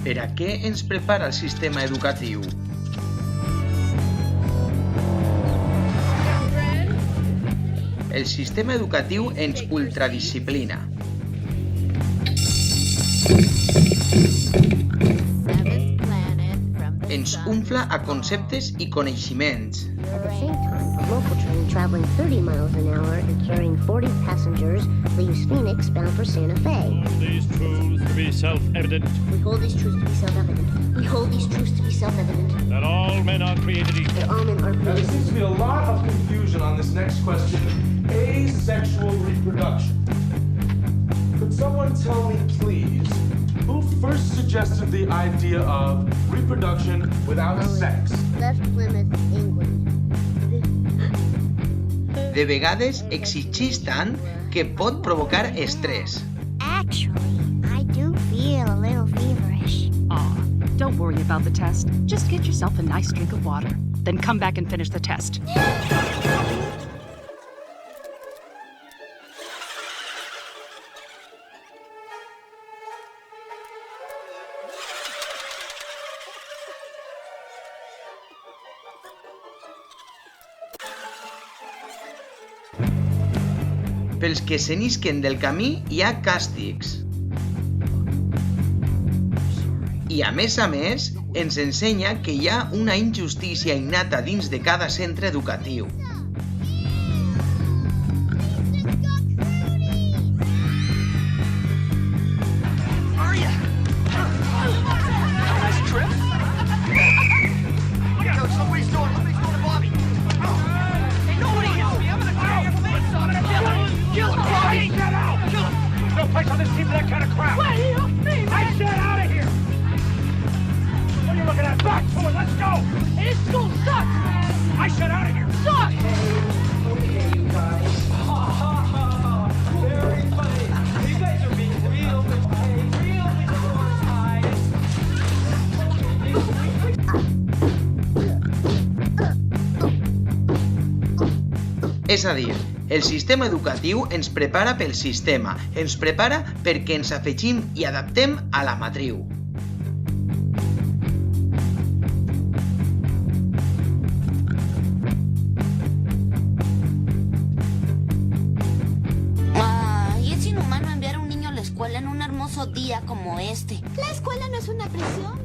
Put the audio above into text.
Per a què ens prepara el sistema educatiu? El sistema educatiu ens ultradisciplina. Ens umfla a conceptes i coneixements. At the same time, a local train traveling 30 miles an hour and carrying 40 passengers leaves Phoenix bound for Santa Fe. These truths to be self-evident. We hold these truths to be self-evident. We hold these truths to be self-evident. That all men are created equal. That all men are Now, there created. seems to be a lot of confusion on this next question, asexual reproduction. Could someone tell me, please, who first suggested the idea of reproduction without sex? Left Plymouth, England. De vegades exigeix tant que pot provocar estrès. Actually, I do feel a little feverish. Aw, don't worry about the test. Just get yourself a nice drink of water. Then come back and finish the test. Pels que se n'isquen del camí hi ha càstigs. I a més, ens ensenya que hi ha una injustícia innata dins de cada centre educatiu. No place on this team for that kind of crap. Wait, he helped me, man. I said out of here. What are you looking at? Back to it. Let's go. This school sucks, man. I said out of here. Sucks. Okay, you guys. Ha ha ha. Very funny. You guys are being real És a dir, el sistema educatiu ens prepara pel sistema, ens prepara perquè ens afegim i adaptem a la matriu. Ay, es inhumano enviar a un niño a la escuela en un hermoso día como este. La escuela no es una prisión.